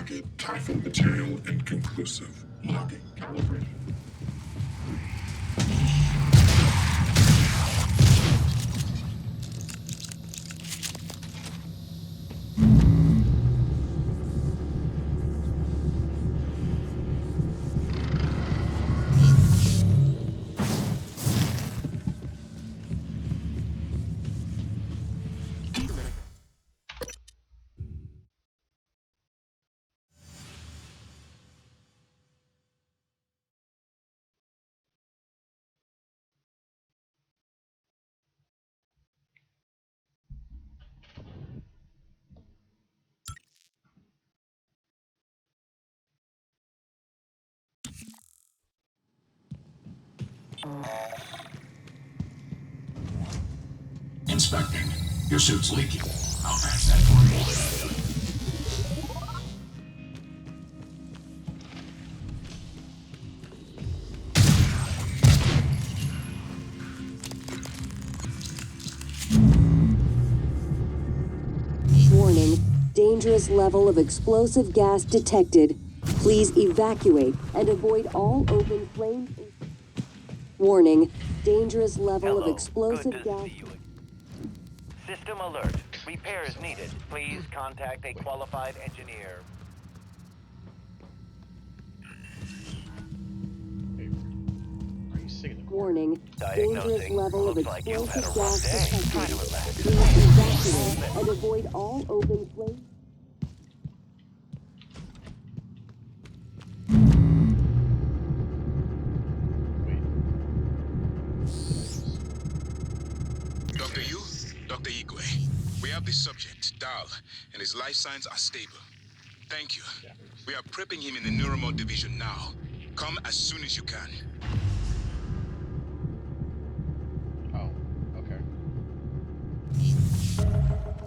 target, Typhon material inconclusive. Locking calibrated. Inspecting. Your suit's leaking. I'll patch that for you. Warning, dangerous level of explosive gas detected. Please evacuate and avoid all open flames. Warning, dangerous level of explosive gas. System alert. Repairs needed. Please contact a qualified engineer. Are you singing the Warning, dangerous Diagnosing. level of Looks like you've had a explosive rough gas day. Try detected. to relax. Please evacuate and avoid all open flames. Dr. Yu, Dr. Igwe, we have the subject, Dal, and his life signs are stable. Thank you. We are prepping him in the Neuromod division now. Come as soon as you can. Oh, okay.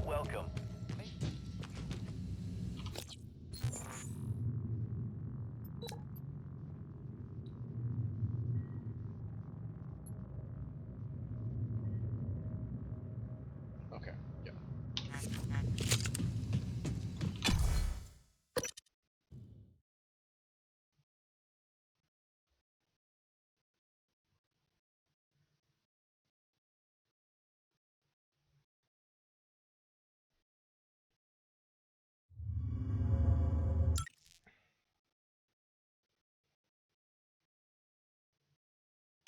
Welcome. Okay. Yeah.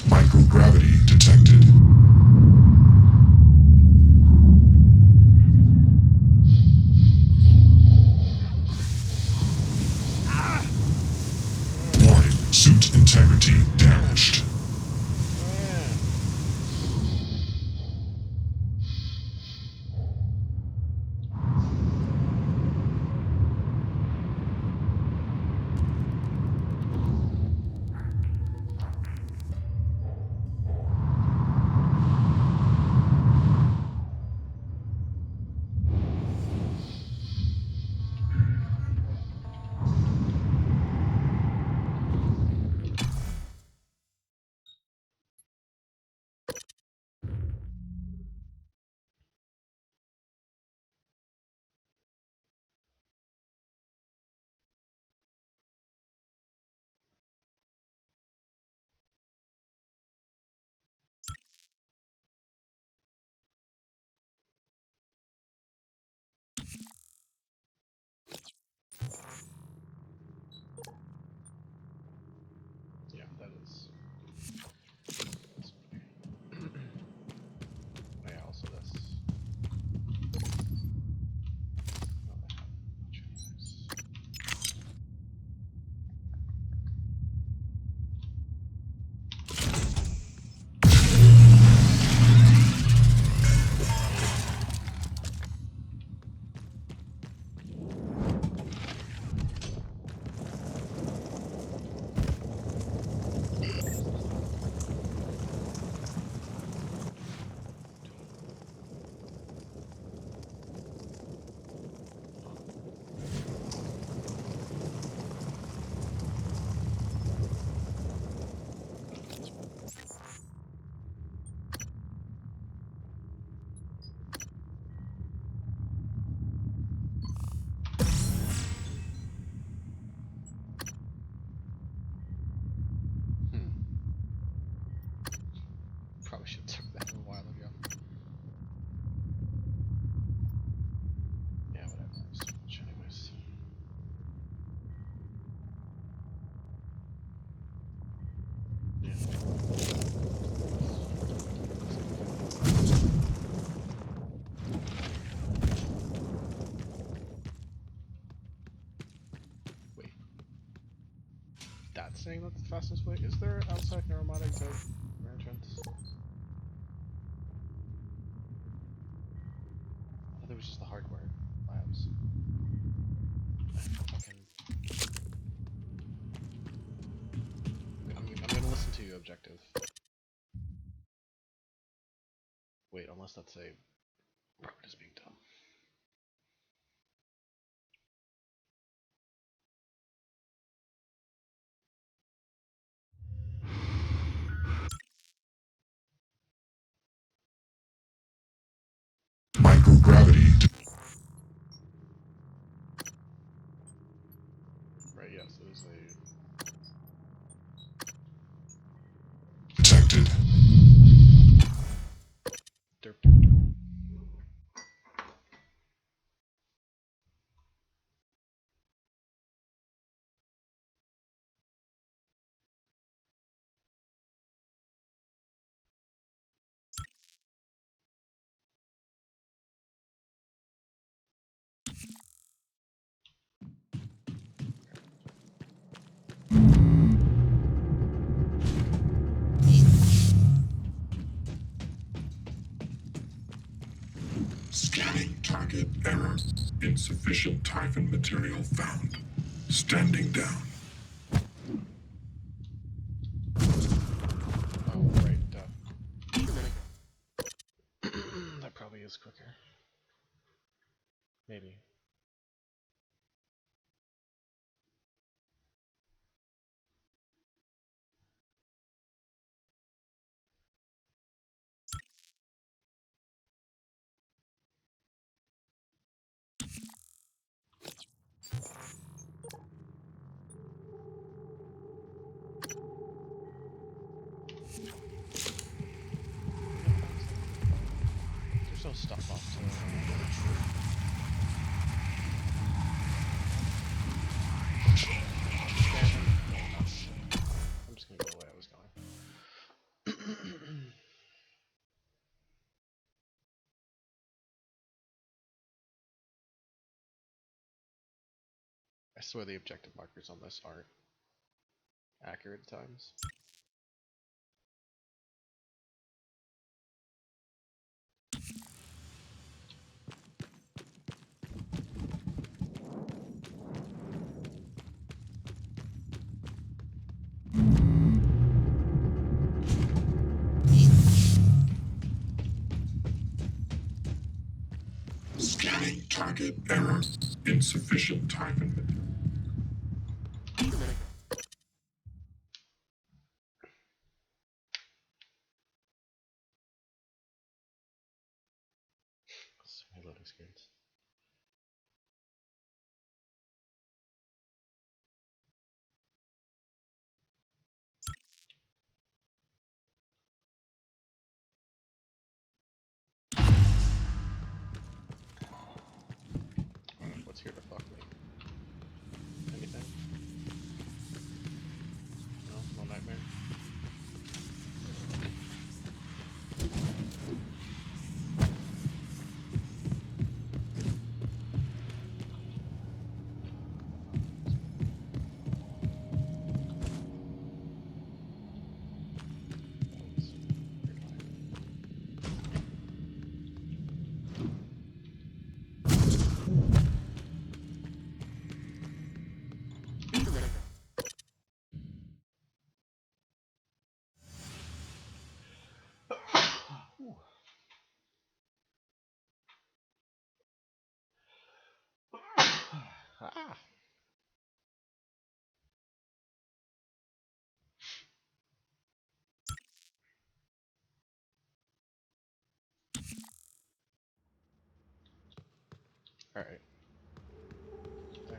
Microgravity detected. Warning, suit integrity damaged. Yeah, that is. That's funny. Oh, yeah, also this. Not that much anyways. that's saying that's the fastest way. Is there outside neuromods exit or entrance? I thought it was just the hardware labs. Fucking. I'm gonna listen to you, Objective. Wait, unless that's a road is being done. Microgravity Right, yes, it is detected. a derp derp derp. Scanning target error. Insufficient Typhon material found. Standing down. Oh, right, duh. That probably is quicker. Maybe. There's no stuff off I'm just gonna go the way I was going. I swear the objective markers on this aren't accurate at times. Scanning target error. Insufficient Typhon material. My loading screens. What's here to fuck me? Anything? No? No nightmare? Ah! Alright. There.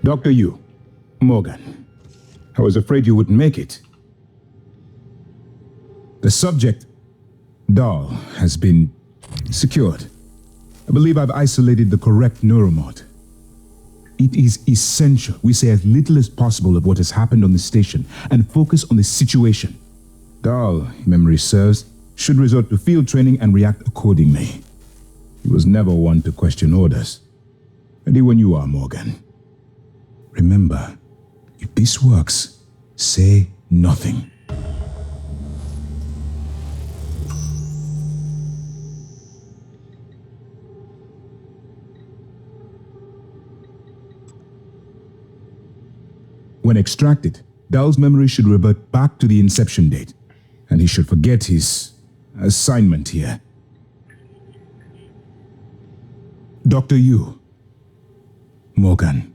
Dr. Yu, Morgan, I was afraid you wouldn't make it. The subject, Dahl, has been secured. I believe I've isolated the correct neuromod. It is essential we say as little as possible of what has happened on the station and focus on the situation. Dahl, if memory serves, should resort to field training and react accordingly. He was never one to question orders. Ready when you are, Morgan. Remember, if this works, say nothing. When extracted, Dahl's memory should revert back to the inception date, and he should forget his assignment here. Dr. Yu, Morgan.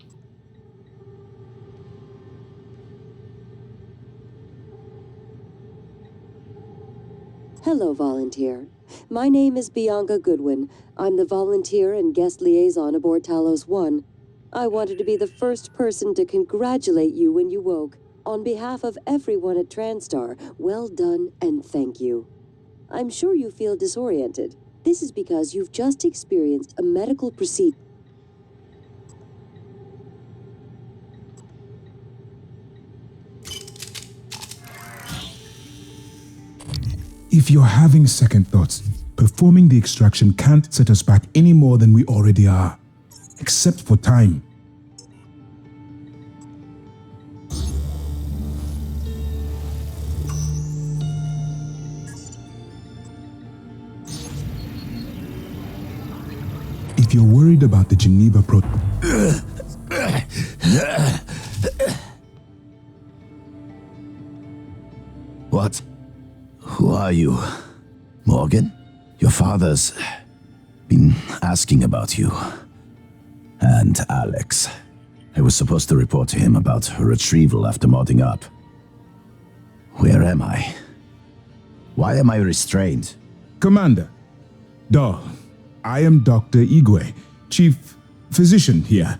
Hello, volunteer. My name is Bianca Goodwin. I'm the volunteer and guest liaison aboard Talos 1. I wanted to be the first person to congratulate you when you woke. On behalf of everyone at TranStar, well done and thank you. I'm sure you feel disoriented. This is because you've just experienced a medical procedure. If you're having second thoughts, performing the extraction can't set us back any more than we already are. Except for time. If you're worried about the Geneva What? Who are you? Morgan? Your father's been asking about you. And Alex. I was supposed to report to him about her retrieval after modding up. Where am I? Why am I restrained? Commander, Dahl, I am Dr. Igwe, Chief Physician here.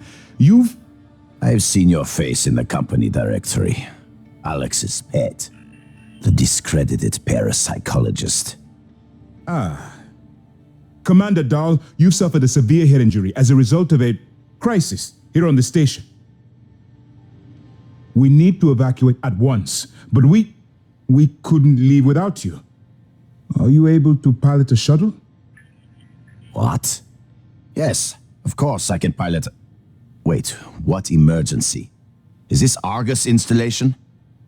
I've seen your face in the company directory. Alex's pet. The discredited parapsychologist. Commander Dahl, you suffered a severe head injury as a result of a crisis here on the station. We need to evacuate at once, but we couldn't leave without you. Are you able to pilot a shuttle? What? Yes, of course I can pilot. Wait, what emergency? Is this Argus installation?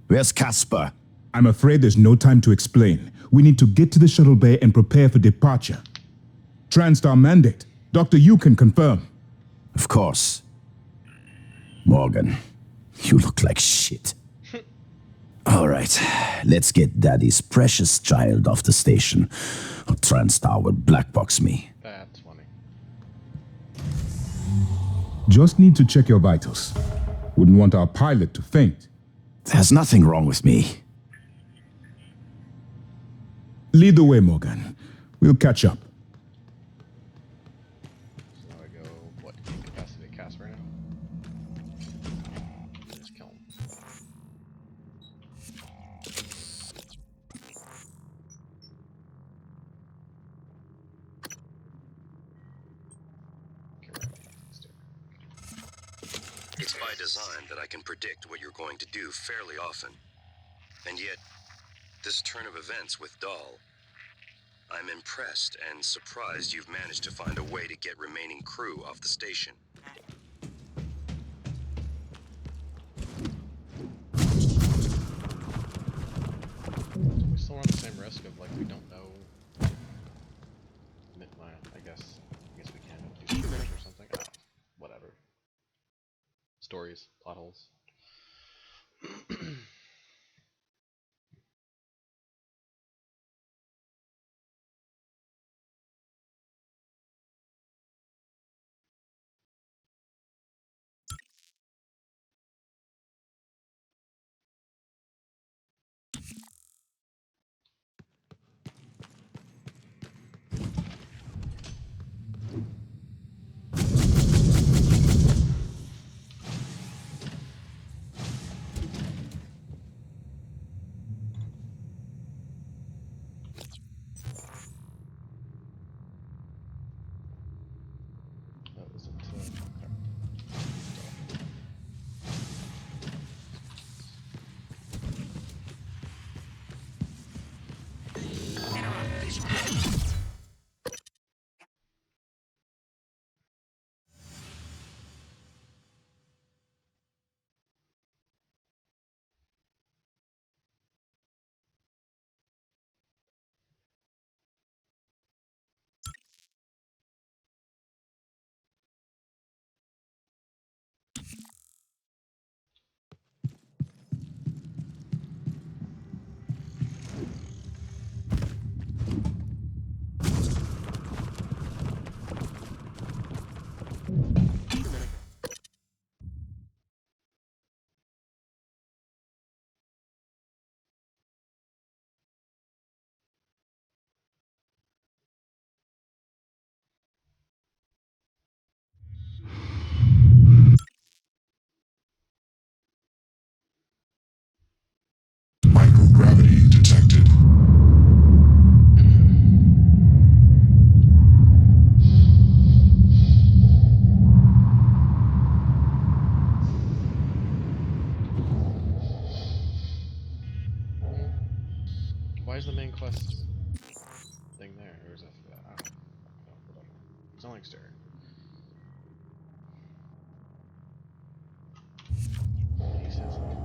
Where's Casper? I'm afraid there's no time to explain. We need to get to the shuttle bay and prepare for departure. TranStar mandate. Dr. Yu can confirm. Of course. Morgan, you look like shit. All right, let's get Daddy's precious child off the station, or TranStar will blackbox me. That's funny. Just need to check your vitals. Wouldn't want our pilot to faint. There's nothing wrong with me. Lead the way, Morgan. We'll catch up. So now I go, what, incapacity cast right now? Just kill him. It's by design that I can predict what you're going to do fairly often. And yet, this turn of events with Dahl, I'm impressed and surprised you've managed to find a way to get remaining crew off the station. We still run the same risk of, like, we don't know. I guess we can do stories or something. Whatever. Stories, plot holes. this into. Okay. Microgravity detected. Why is the main quest thing there? Or is that for that? I don't know. Whatever. It's not like stir. He said something.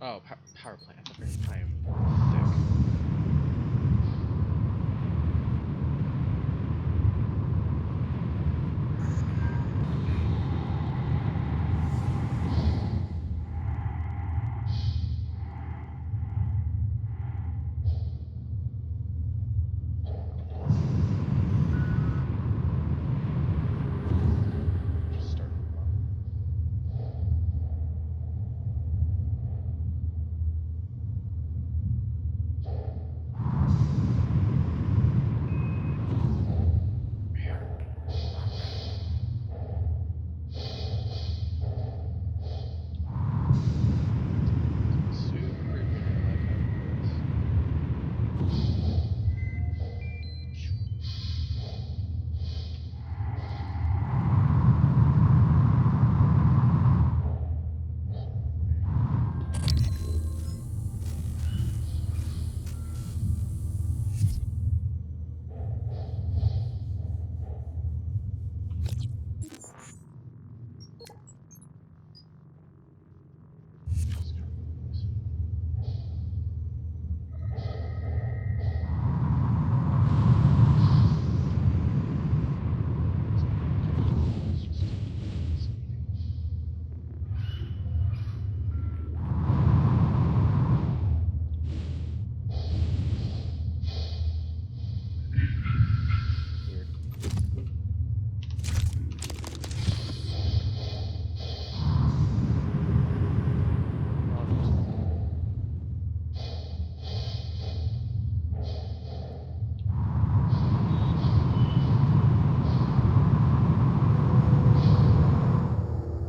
Oh, power plant. I thought I am thick. Just start from the bottom. Super creepy. I like how it is. Weird.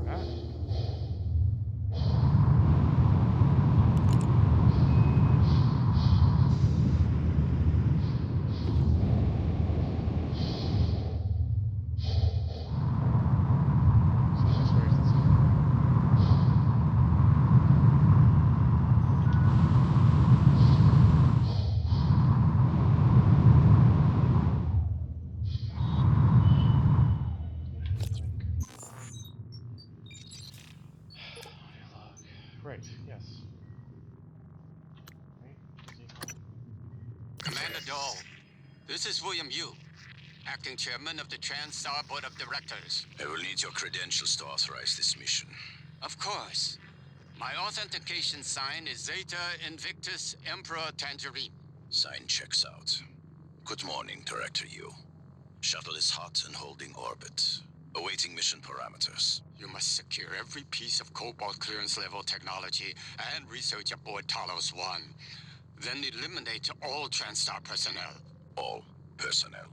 Ah. So this where is this? Right, yes. Right, is he calling? Commander Dahl, this is William Yu, acting chairman of the TranStar Board of Directors. I will need your credentials to authorize this mission. Of course. My authentication sign is Zeta Invictus Emperor Tangerine. Sign checks out. Good morning, Director Yu. Shuttle is hot and holding orbit. Awaiting mission parameters. You must secure every piece of Cobalt clearance level technology and research aboard Talos 1. Then eliminate all TranStar personnel. All personnel.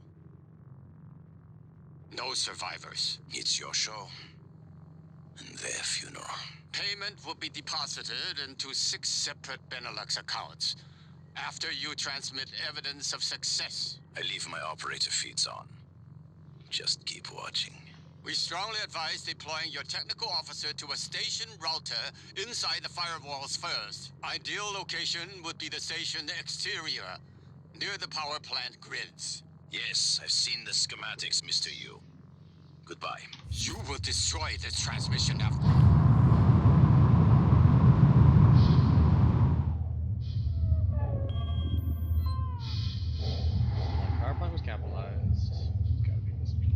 No survivors. It's your show. And their funeral. Payment will be deposited into 6 separate Benelux accounts after you transmit evidence of success. I leave my operator feeds on. Just keep watching. We strongly advise deploying your technical officer to a station router inside the firewalls first. Ideal location would be the station exterior, near the power plant grids. Yes, I've seen the schematics, Mr. Yu. Goodbye. You will destroy this transmission after... Power plant was capitalized. It's gotta be this piece.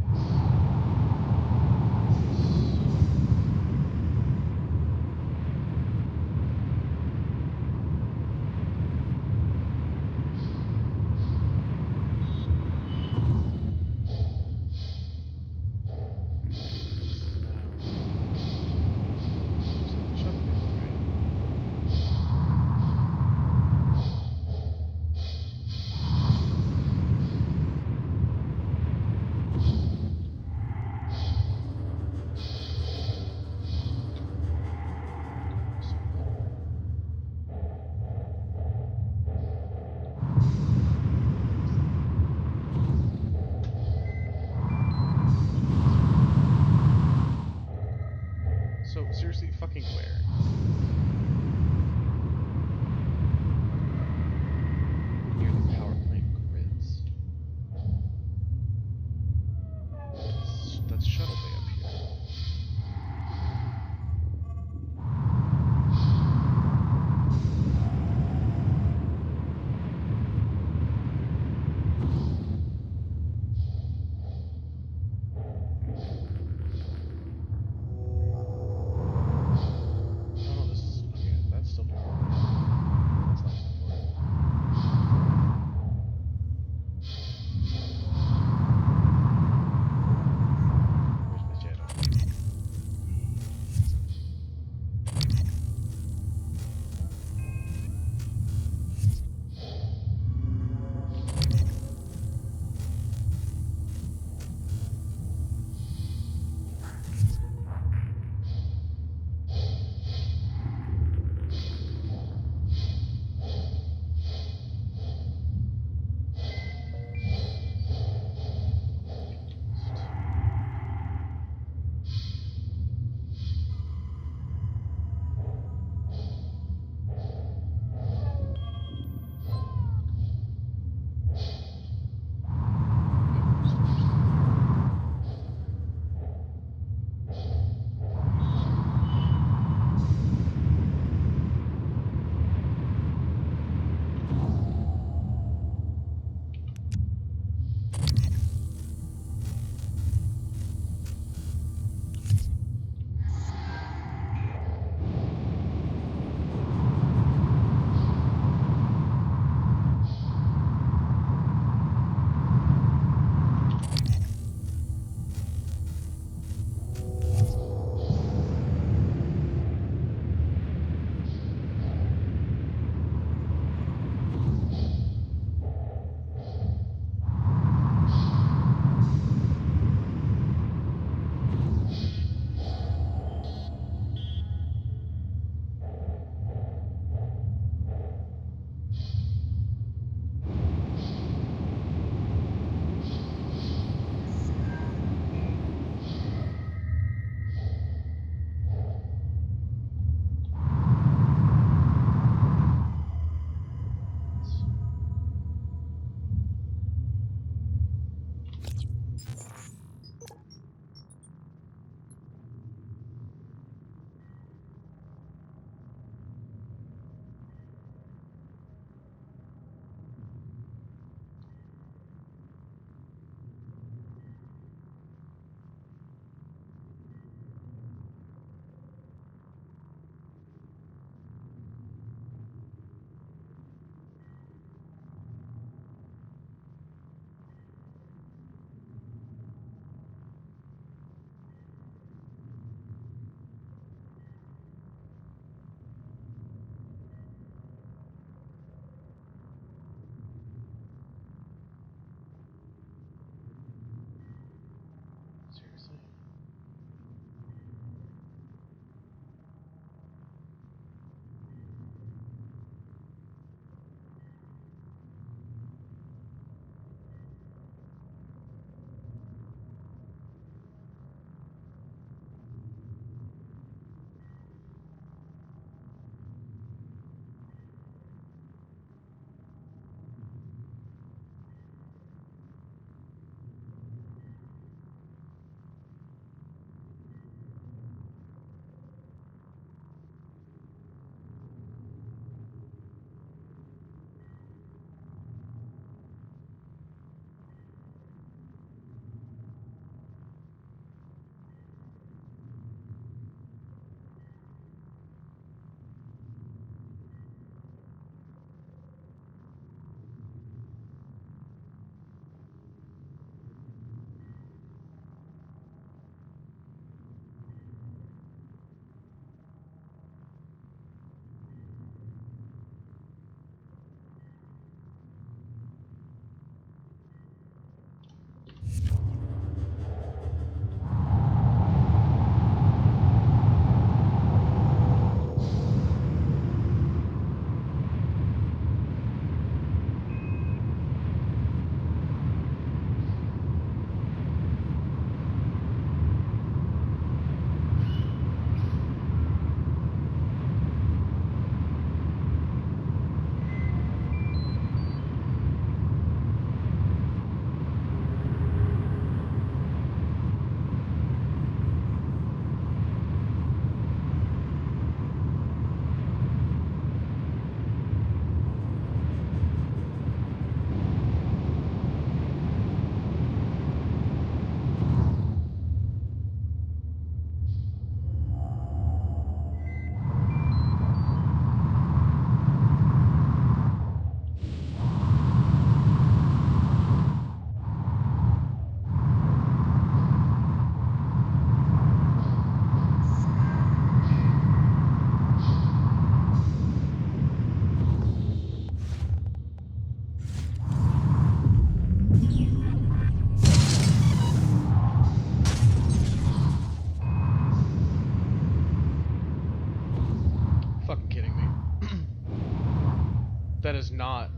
not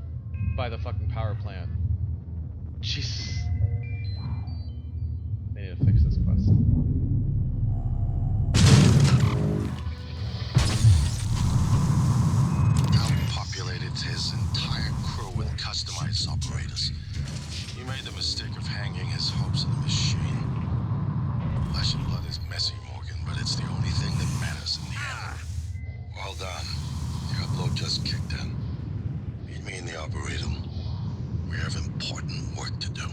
by the fucking power plant. Jesus. They need to fix this quest. Al populated his entire crew with customized operators. He made the mistake of hanging his hopes on the machine. Flesh and blood is messy, Morgan, but it's the only thing that matters in the end. Well done. Your upload just kicked in. Meet me in the Arboretum. We have important work to do.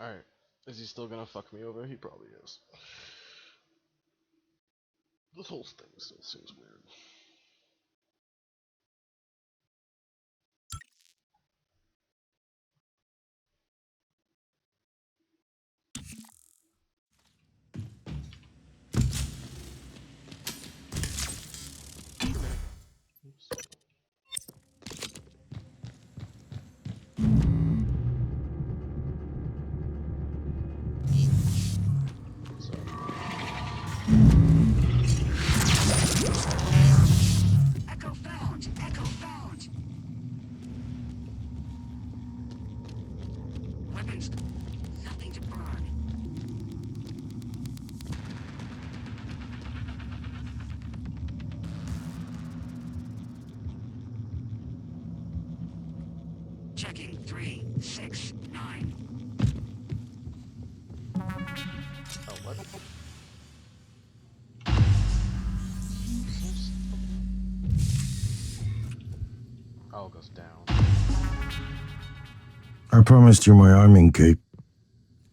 Alright. Is he still gonna fuck me over? He probably is. This whole thing still seems weird. Oops. Echo found! Echo found! Weapons. Nothing to burn. Checking 3, 6, 9. Oh, what? Oh, it goes down. I promised you my arming cape.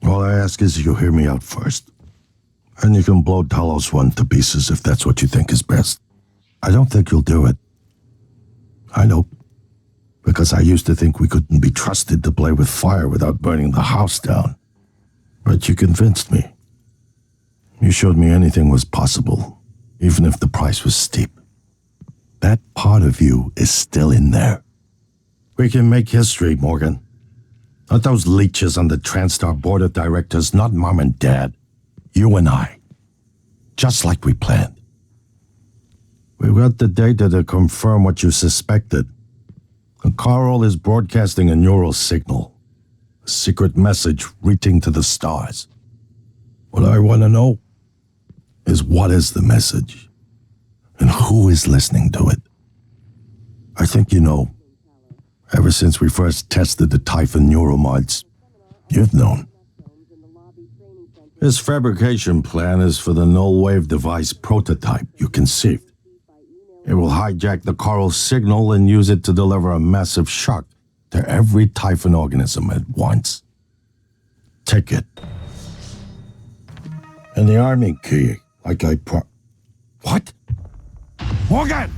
All I ask is you hear me out first. And you can blow Talos one to pieces if that's what you think is best. I don't think you'll do it. I know. Because I used to think we couldn't be trusted to play with fire without burning the house down. But you convinced me. You showed me anything was possible, even if the price was steep. That part of you is still in there. We can make history, Morgan. Not those leeches on the TranStar board of directors, not Mom and Dad. You and I. Just like we planned. We've got the data to confirm what you suspected. Carl is broadcasting a neural signal. A secret message reaching to the stars. What I want to know is what is the message? And who is listening to it? I think you know. Ever since we first tested the Typhon neuromods, you've known. This fabrication plan is for the null wave device prototype you conceived. It will hijack the Coral signal and use it to deliver a massive shock to every Typhon organism at once. Take it. And the army key, like I What? Morgan!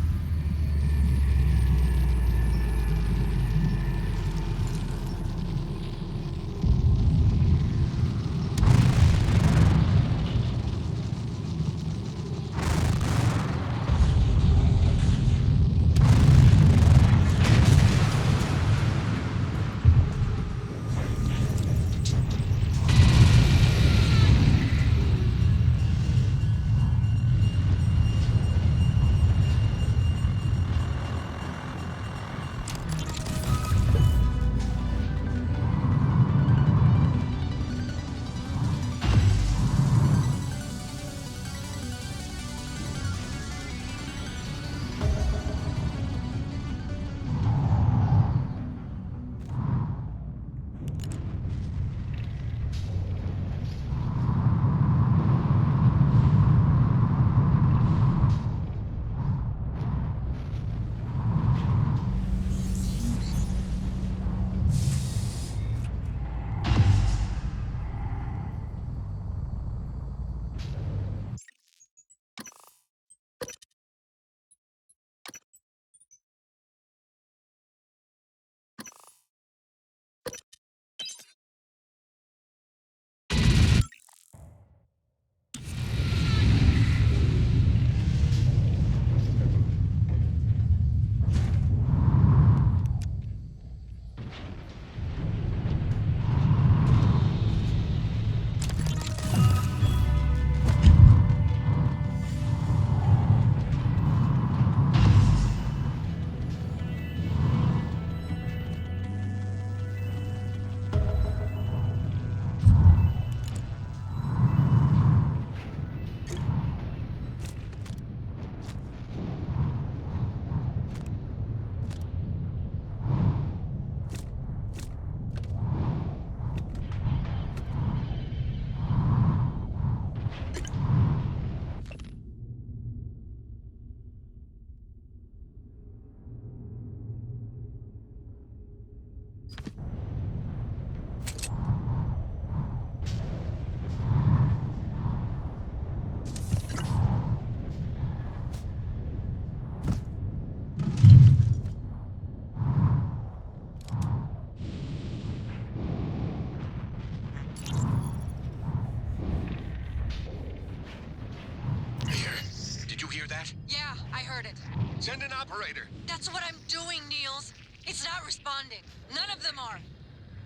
that? Yeah, I heard it. Send an operator. That's what I'm doing, Niels. It's not responding. None of them are.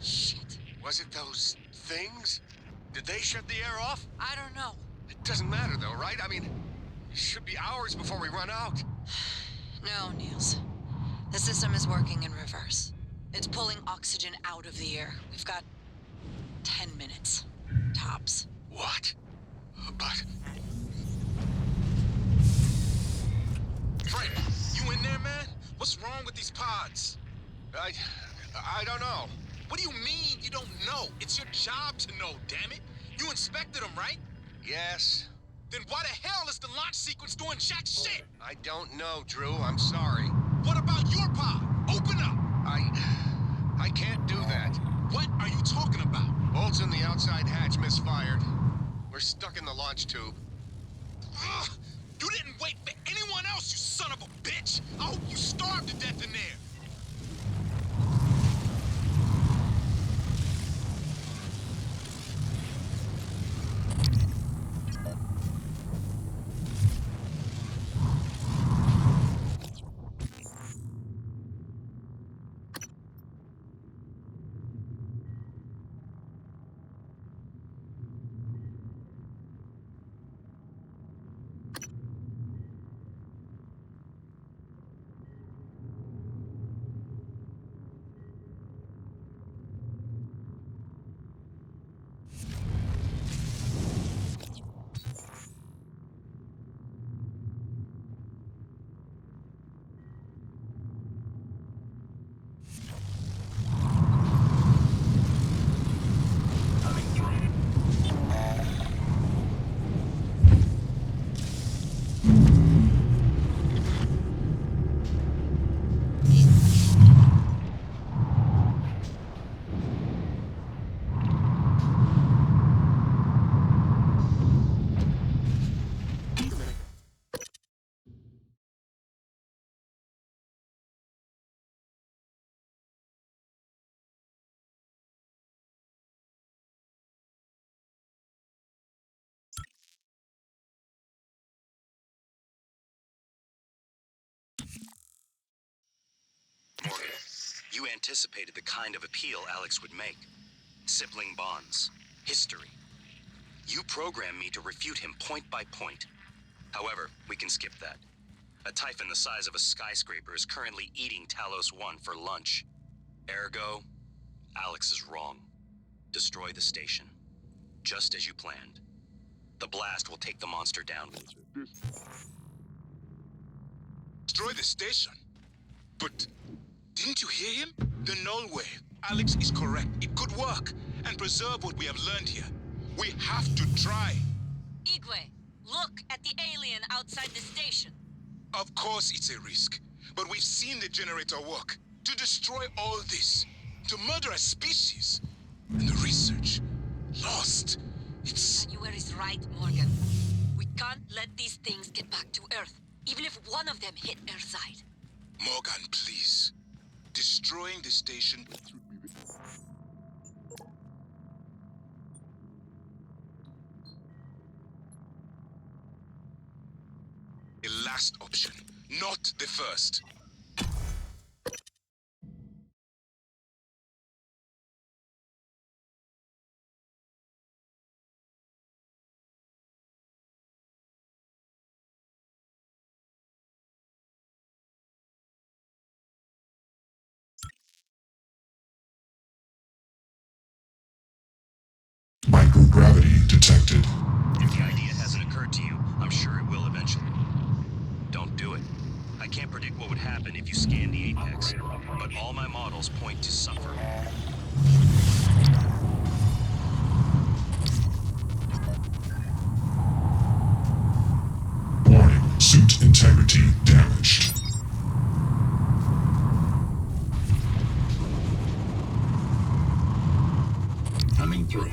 Shit. Was it those things? Did they shut the air off? I don't know. It doesn't matter though, right? I mean, it should be hours before we run out. No, Niels. The system is working in reverse. It's pulling oxygen out of the air. We've got 10 minutes. Tops. What? But... Frank, you in there, man? What's wrong with these pods? I don't know. What do you mean you don't know? It's your job to know, damn it. You inspected them, right? Yes. Then why the hell is the launch sequence doing jack shit? I don't know, Drew. I'm sorry. What about your pod? Open up! I can't do that. What are you talking about? Bolts in the outside hatch misfired. We're stuck in the launch tube. Ugh! You didn't wait for anyone else, you son of a bitch! I hope you starve to death in there! Morgan, you anticipated the kind of appeal Alex would make. Sibling bonds, history. You programmed me to refute him point by point. However, we can skip that. A Typhon the size of a skyscraper is currently eating Talos 1 for lunch. Ergo, Alex is wrong. Destroy the station. Just as you planned. The blast will take the monster down. Destroy the station? But didn't you hear him? The null wave. Alex is correct. It could work and preserve what we have learned here. We have to try. Igwe, look at the alien outside the station. Of course it's a risk, but we've seen the generator work. To destroy all this, to murder a species, and the research lost. It's... January is right, Morgan. We can't let these things get back to Earth, even if one of them hit Earthside. Morgan, please. Destroying the station should be the last option, not the first. Microgravity detected. If the idea hasn't occurred to you, I'm sure it will eventually. Don't do it. I can't predict what would happen if you scan the Apex, but all my models point to suffer. Warning, suit integrity damaged. Coming through.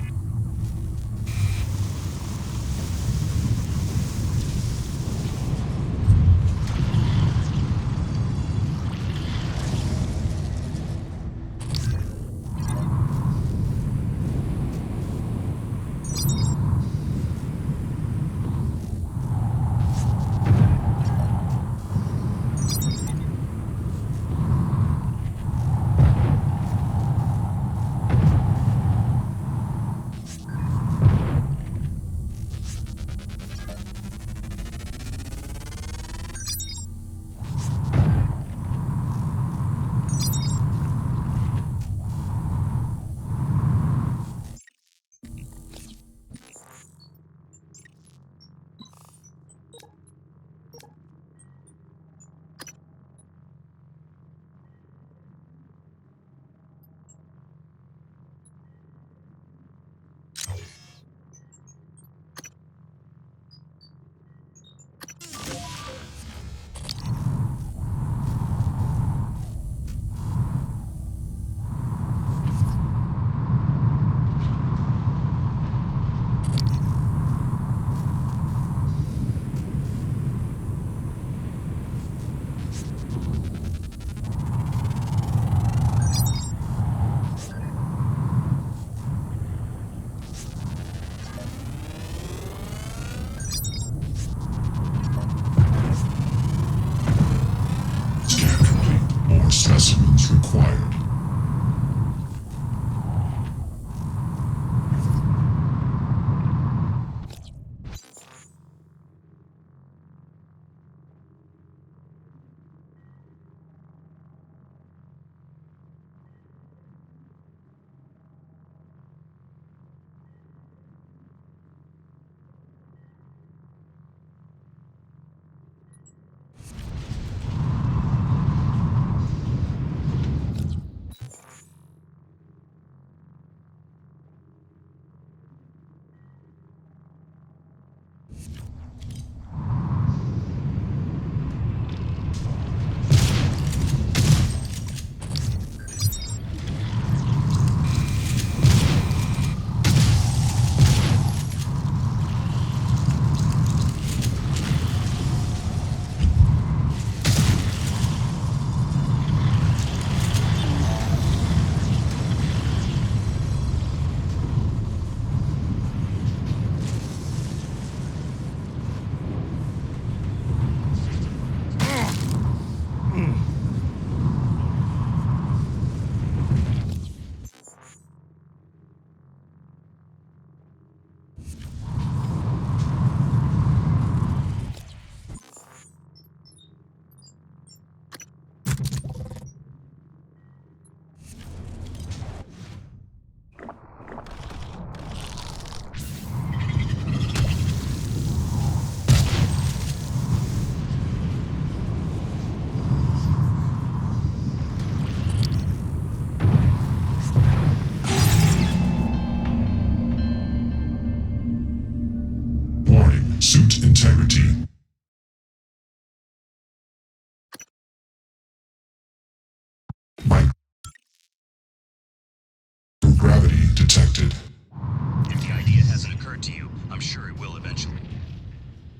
I'm sure it will eventually.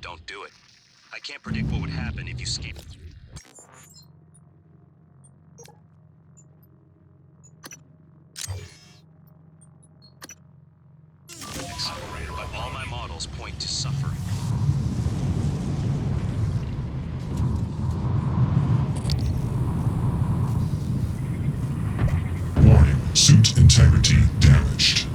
Don't do it. I can't predict what would happen if you skip. But all my models point to suffering. Warning, suit integrity damaged.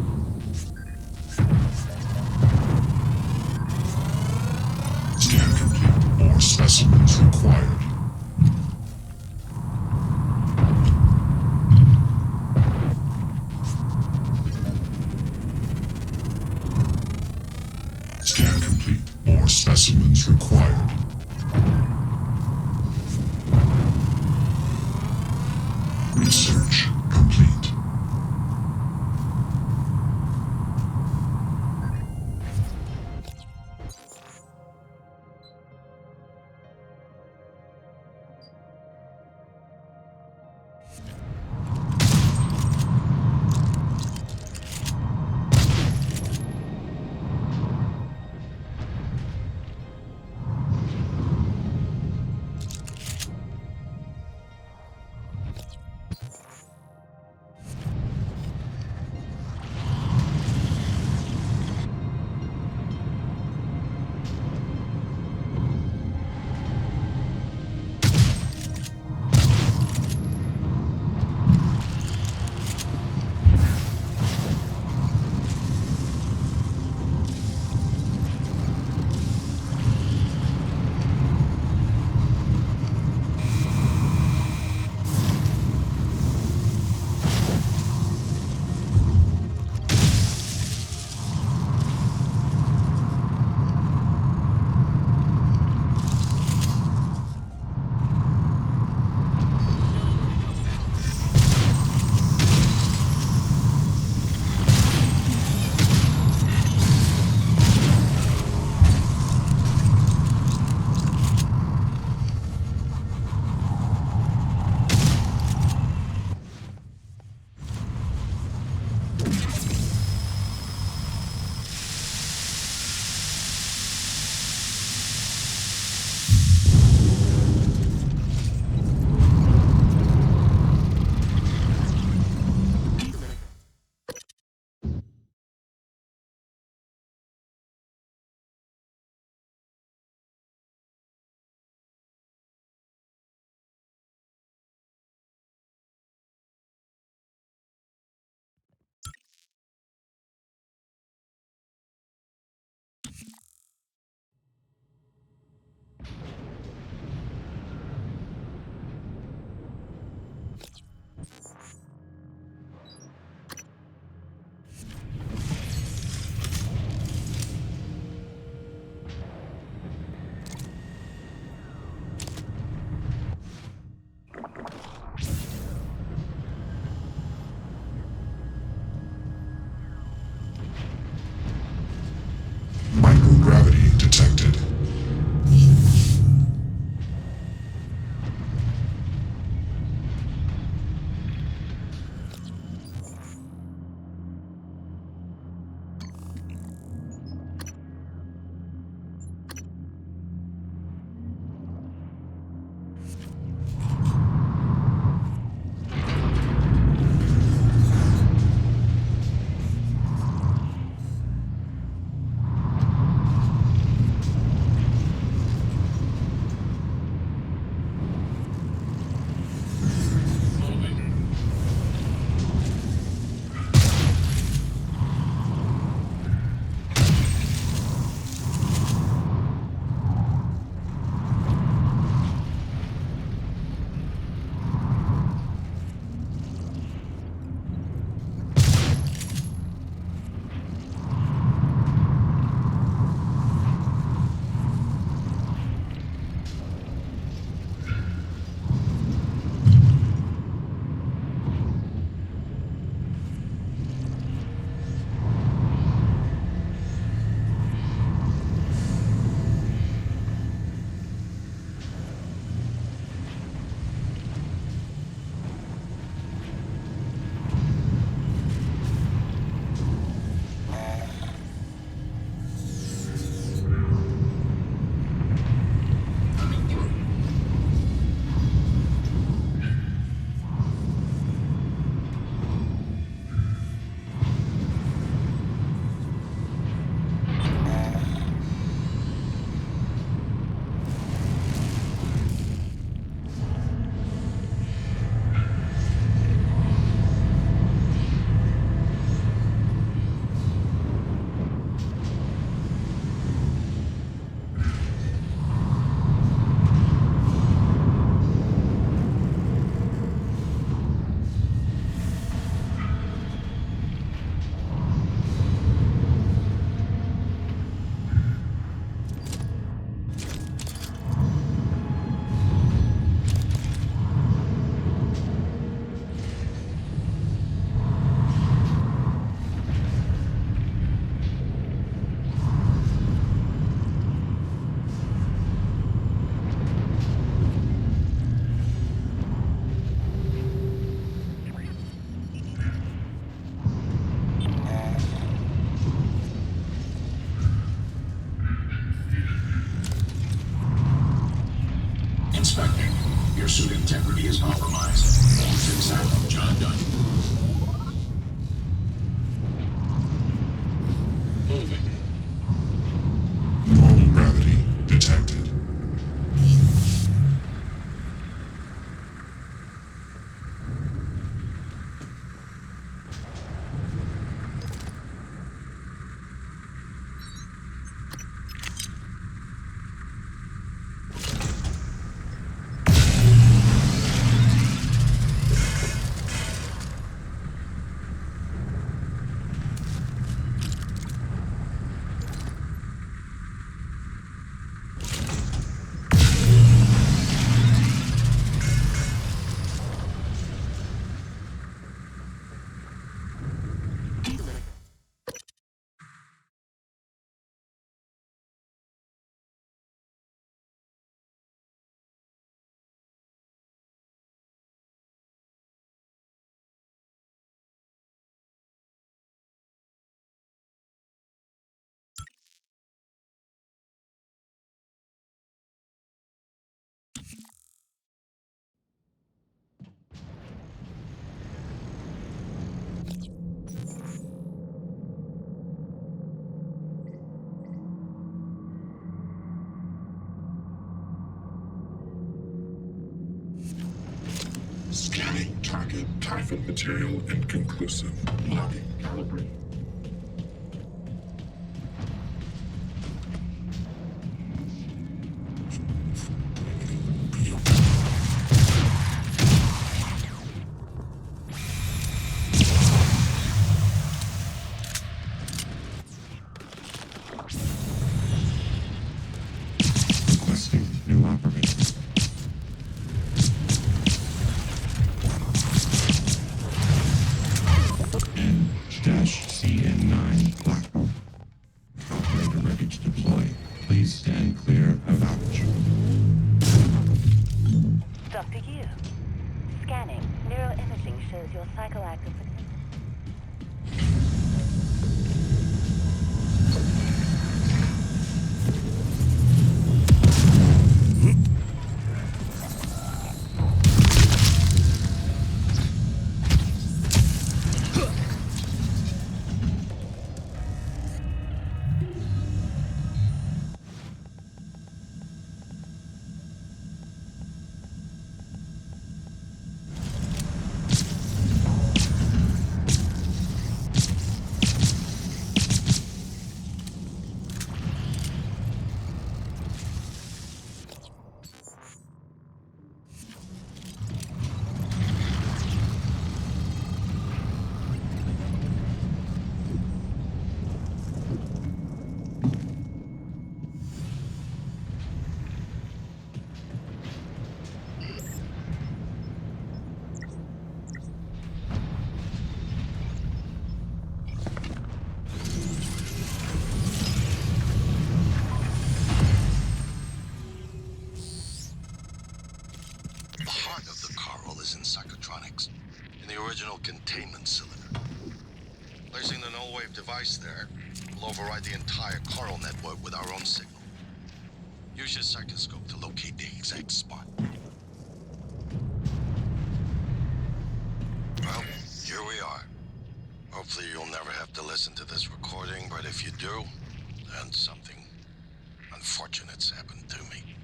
Scan complete. More specimens required. Scan complete. More specimens required. Research complete. Inspecting. Your suit integrity is compromised. Fix that. Job done. Moving. Null gravity detected. Scanning target Typhon material inconclusive. Logging calibrate. Requesting new operator. N-CN9 Blackhawk. Operator ready to deploy. Please stand clear of outage. Dr. Yu. Scanning. Neuroimaging shows your psychoactive potential. Containment cylinder. Placing the null wave device there will override the entire coral network with our own signal. Use your psychoscope to locate the exact spot. Well, here we are. Hopefully you'll never have to listen to this recording, but if you do, then something unfortunate's happened to me.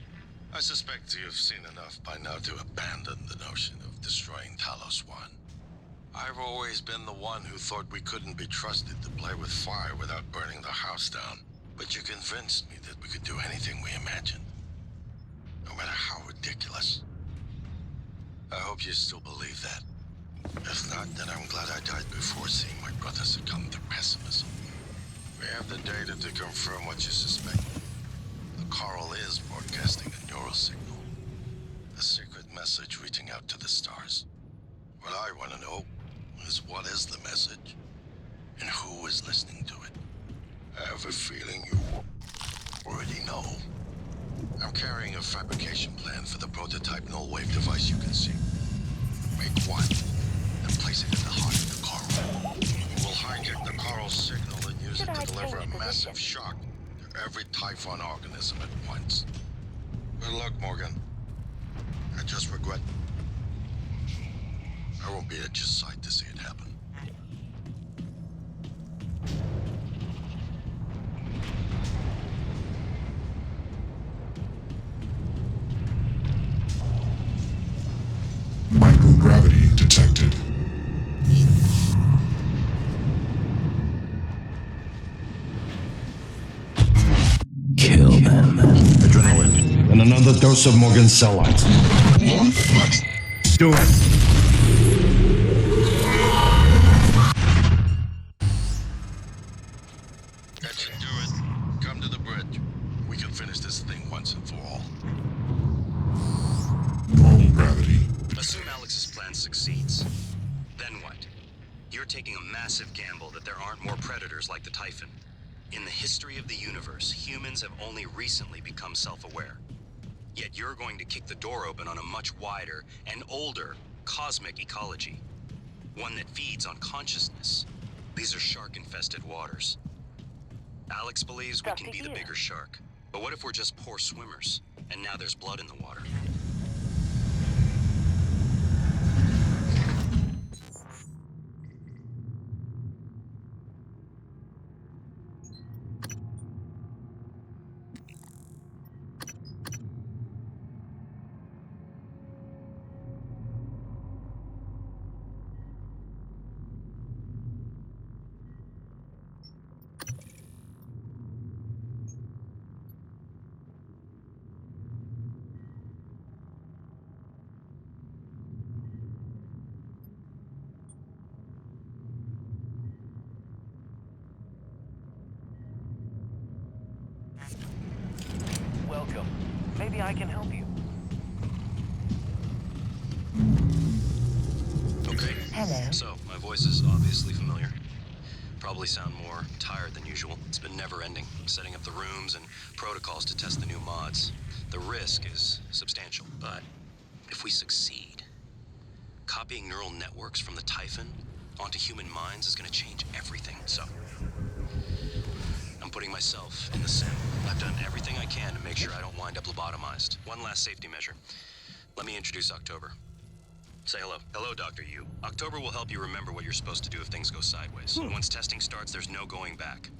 I suspect you've seen enough by now to abandon the notion of destroying Talos 1. I've always been the one who thought we couldn't be trusted to play with fire without burning the house down. But you convinced me that we could do anything we imagined. No matter how ridiculous. I hope you still believe that. If not, then I'm glad I died before seeing my brother succumb to pessimism. We have the data to confirm what you suspect. The coral is broadcasting a neural signal. A secret message reaching out to the stars. What I want to know is what is the message, and who is listening to it. I have a feeling you already know. I'm carrying a fabrication plan for the prototype null wave device you can see. Make one, and place it in the heart of the coral. We'll hijack the coral signal and use it to deliver a massive shock to every Typhon organism at once. Good luck, Morgan. I just regret I won't be at your side to see it happen. Microgravity detected. Kill them. Adrenaline. And another dose of Morgan's cell lines. Do it. That should do it. Come to the bridge. We can finish this thing once and for all. Normal gravity. Assume Alex's plan succeeds. Then what? You're taking a massive gamble that there aren't more predators like the Typhon. In the history of the universe, humans have only recently become self-aware. Yet you're going to kick the door open on a much wider and older cosmic ecology. One that feeds on consciousness. These are shark-infested waters. Alex believes we can be the bigger shark. But what if we're just poor swimmers, and now there's blood in the water? Welcome. Maybe I can help you. Okay. Hello. So, my voice is obviously familiar. Probably sound more tired than usual. It's been never-ending, setting up the rooms and protocols to test the new mods. The risk is substantial, but if we succeed, copying neural networks from the Typhon onto human minds is going to change everything. So, I'm putting myself in the sim. I've done everything I can to make sure I don't wind up lobotomized. One last safety measure. Let me introduce October. Say hello. Hello, Dr. Yu. October will help you remember what you're supposed to do if things go sideways. Once testing starts, there's no going back.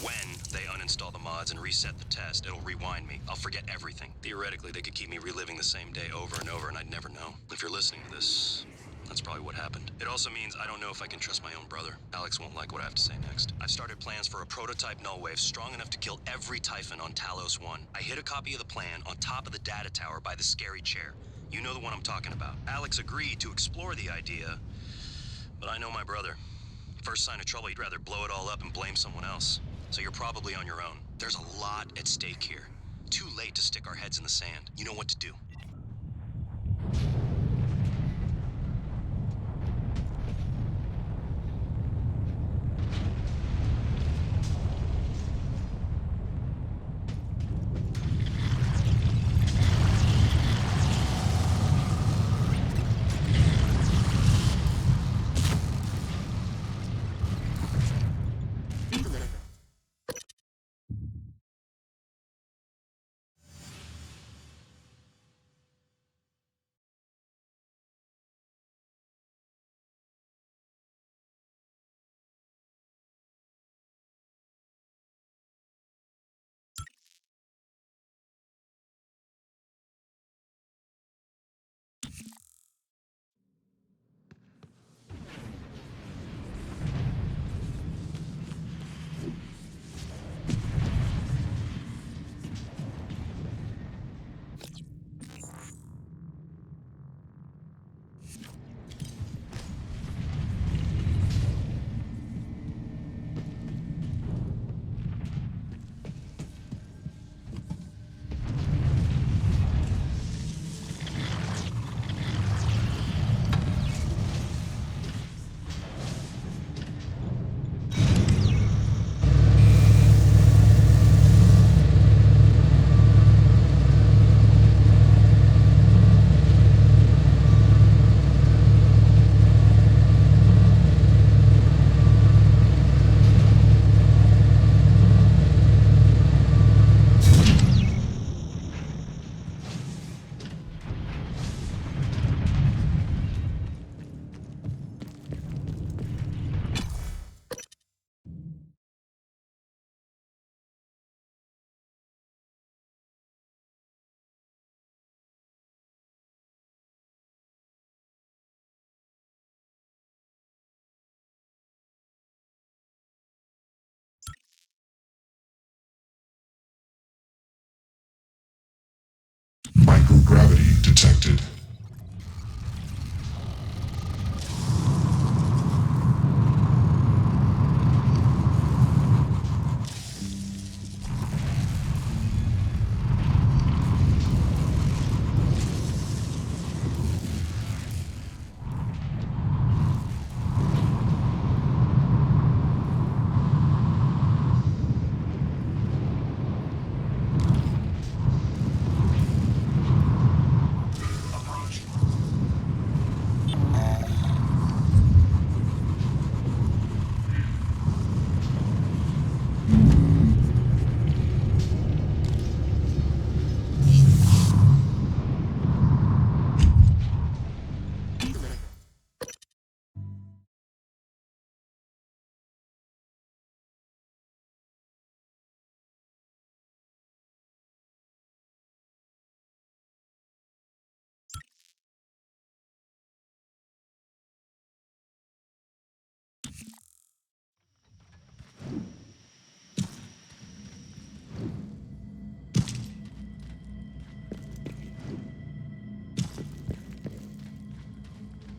When they uninstall the mods and reset the test, it'll rewind me. I'll forget everything. Theoretically, they could keep me reliving the same day over and over, and I'd never know. If you're listening to this, that's probably what happened. It also means I don't know if I can trust my own brother. Alex won't like what I have to say next. I've started plans for a prototype null wave strong enough to kill every Typhon on Talos 1. I hid a copy of the plan on top of the data tower by the scary chair. You know the one I'm talking about. Alex agreed to explore the idea, but I know my brother. First sign of trouble, he'd rather blow it all up and blame someone else. So you're probably on your own. There's a lot at stake here. Too late to stick our heads in the sand. You know what to do.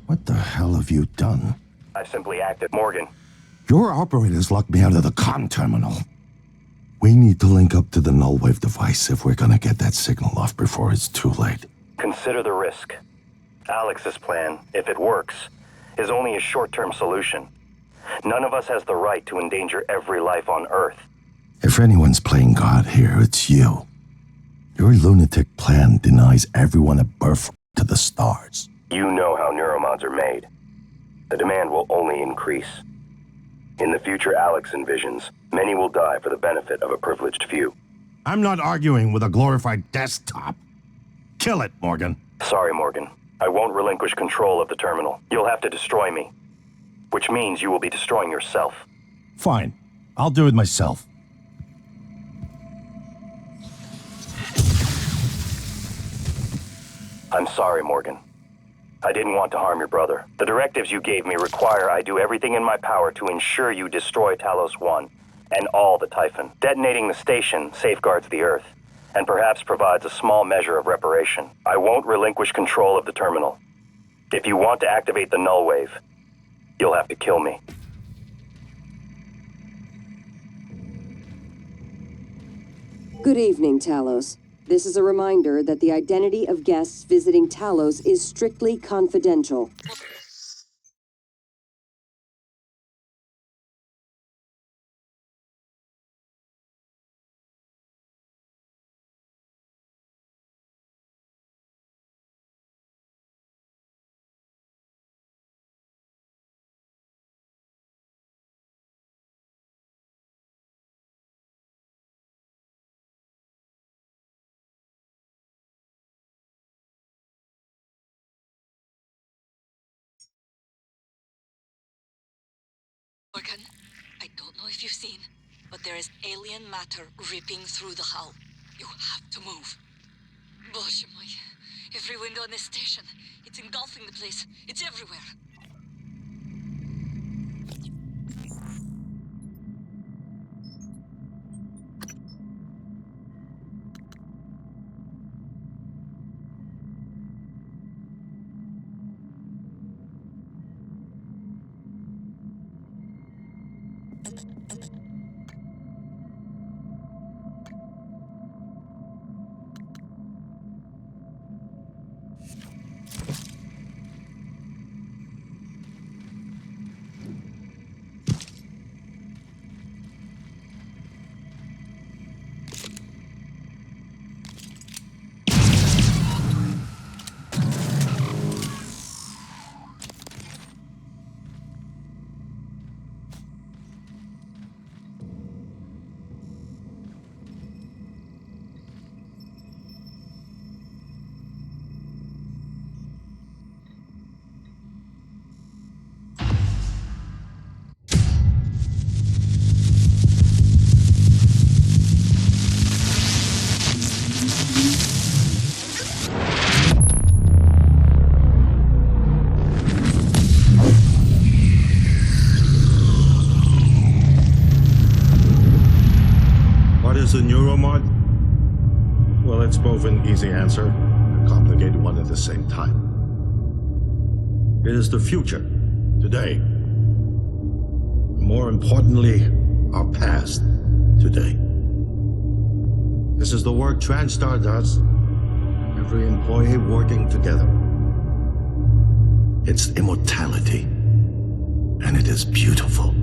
What the hell have you done? I simply acted. Morgan. Your operators locked me out of the comm terminal. We need to link up to the null wave device if we're gonna get that signal off before it's too late. Consider the risk. Alex's plan, if it works, is only a short-term solution. None of us has the right to endanger every life on Earth. If anyone's playing God here, it's you. Your lunatic plan denies everyone a birth to the stars. You know how neuromods are made. The demand will only increase. In the future Alex envisions, many will die for the benefit of a privileged few. I'm not arguing with a glorified desktop. Kill it, Morgan. Sorry, Morgan. I won't relinquish control of the terminal. You'll have to destroy me. Which means you will be destroying yourself. Fine. I'll do it myself. I'm sorry, Morgan. I didn't want to harm your brother. The directives you gave me require I do everything in my power to ensure you destroy Talos 1 and all the Typhon. Detonating the station safeguards the Earth, and perhaps provides a small measure of reparation. I won't relinquish control of the terminal. If you want to activate the null wave, you'll have to kill me. Good evening, Talos. This is a reminder that the identity of guests visiting Talos is strictly confidential. Morgan, I don't know if you've seen, but there is alien matter ripping through the hull. You have to move. Боже мой. Every window in this station. It's engulfing the place. It's everywhere. What is a neuromod? Well, it's both an easy answer, a complicated one at the same time. It is the future, today. More importantly, our past, today. This is the work TranStar does. Every employee working together. It's immortality. And it is beautiful.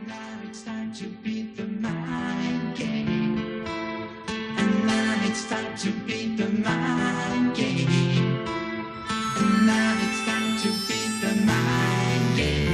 Now it's time to beat the mind game. And now it's time to beat the mind game. And now it's time to beat the mind game.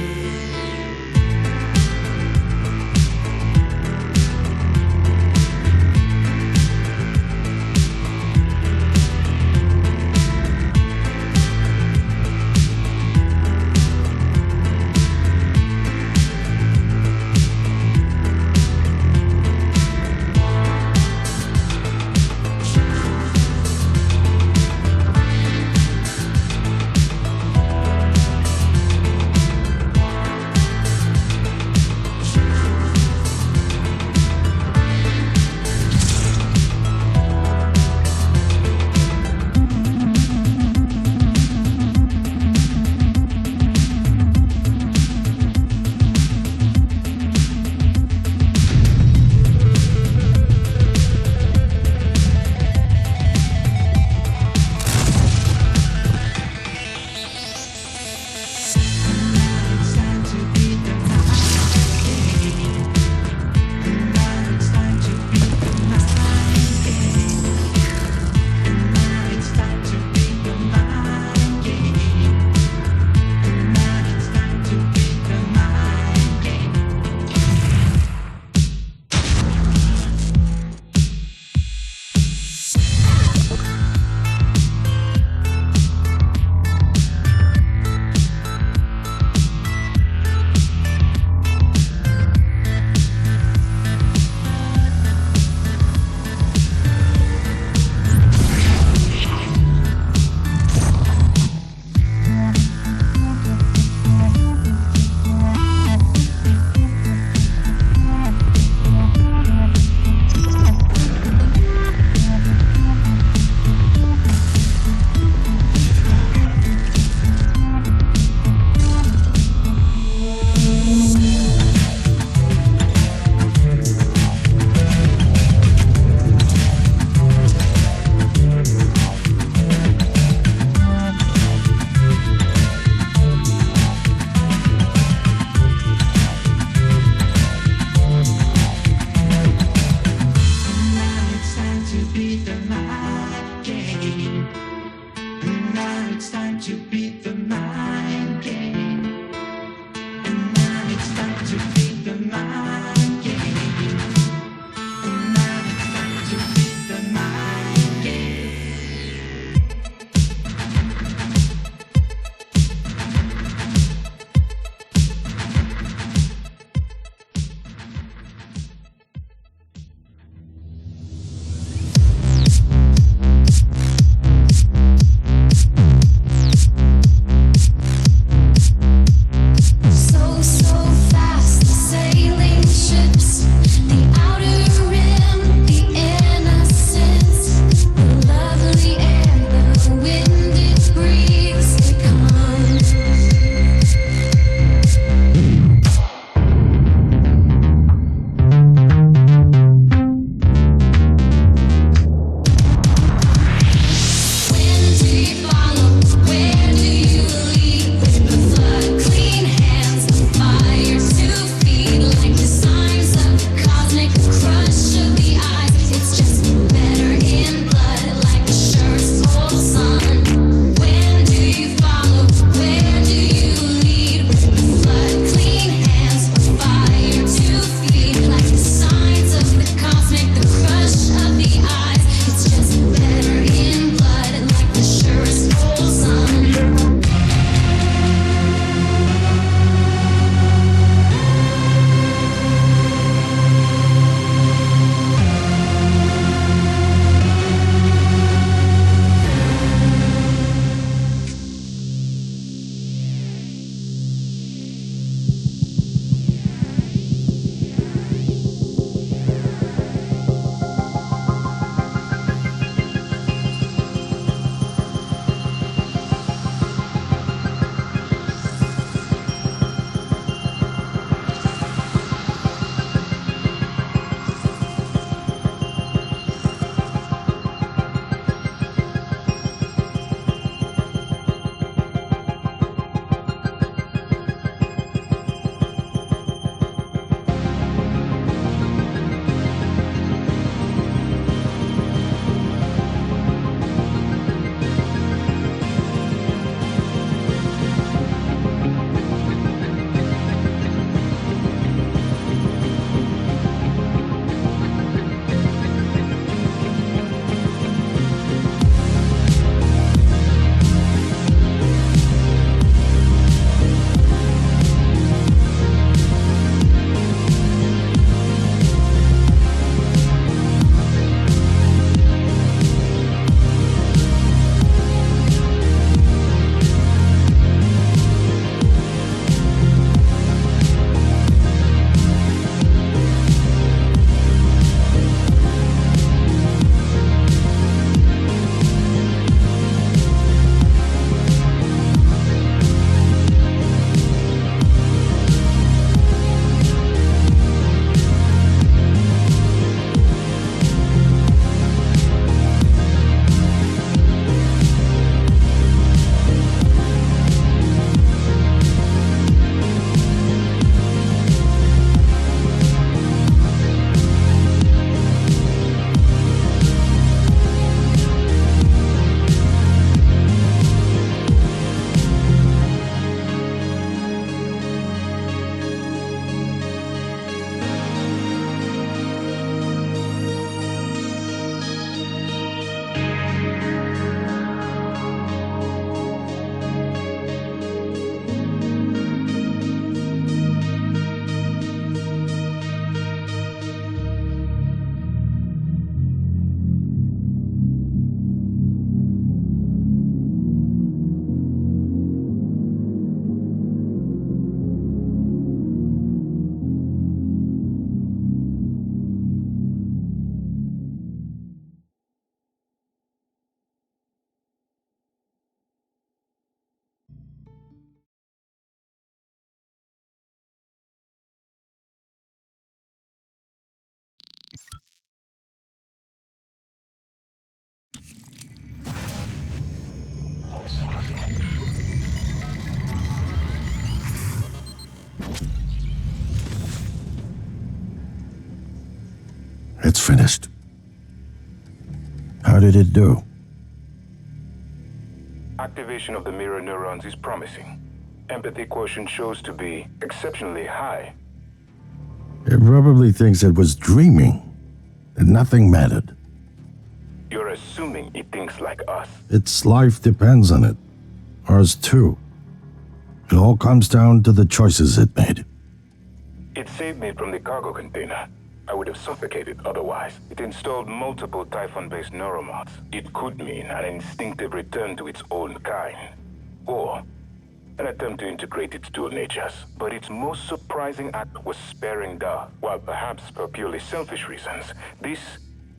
It's finished. How did it do? Activation of the mirror neurons is promising. Empathy quotient shows to be exceptionally high. It probably thinks it was dreaming, and nothing mattered. You're assuming it thinks like us. Its life depends on it. Ours too. It all comes down to the choices it made. It saved me from the cargo container. I would have suffocated otherwise. It installed multiple Typhon-based neuromods. It could mean an instinctive return to its own kind. Or an attempt to integrate its dual natures. But its most surprising act was sparing Dahl. While perhaps for purely selfish reasons, this,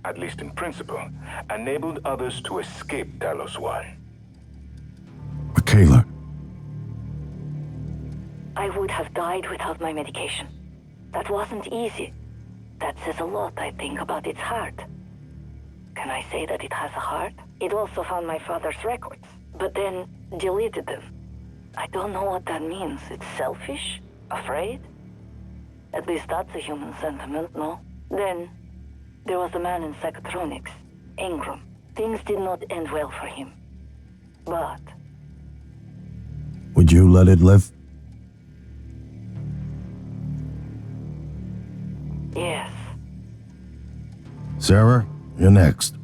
at least in principle, enabled others to escape Talos 1. Michaela. I would have died without my medication. That wasn't easy. That says a lot, I think, about its heart. Can I say that it has a heart? It also found my father's records, but then deleted them. I don't know what that means. It's selfish? Afraid? At least that's a human sentiment, no? Then, there was the man in Psychotronics, Ingram. Things did not end well for him. But... Would you let it live? Yes. Sarah, you're next.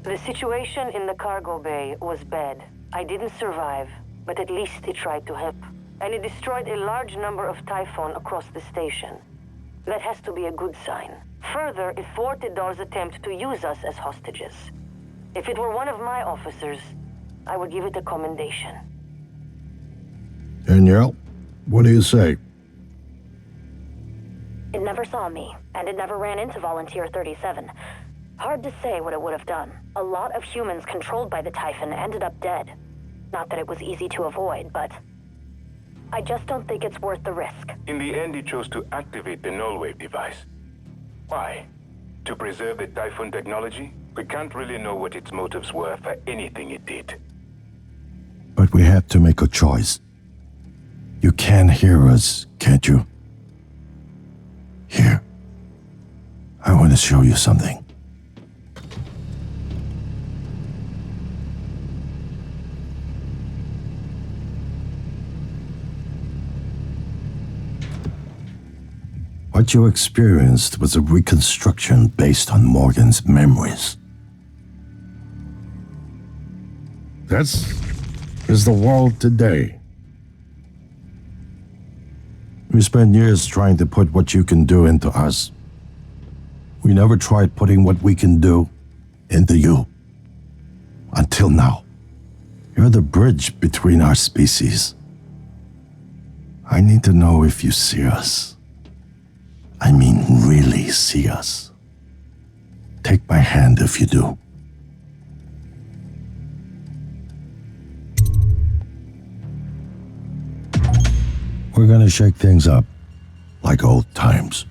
The situation in the cargo bay was bad. I didn't survive, but at least it tried to help. And it destroyed a large number of Typhon across the station. That has to be a good sign. Further, it thwarted Dahl's attempt to use us as hostages. If it were one of my officers, I would give it a commendation. Danielle, what do you say? It never saw me, and it never ran into Volunteer 37. Hard to say what it would have done. A lot of humans controlled by the Typhon ended up dead. Not that it was easy to avoid, but... I just don't think it's worth the risk. In the end, he chose to activate the null-wave device. Why? To preserve the Typhon technology? We can't really know what its motives were for anything it did. But we had to make a choice. You can hear us, can't you? Here. I want to show you something. What you experienced was a reconstruction based on Morgan's memories. This is the world today. We spent years trying to put what you can do into us. We never tried putting what we can do into you. Until now. You're the bridge between our species. I need to know if you see us. I mean, really see us. Take my hand if you do. We're gonna shake things up, like old times.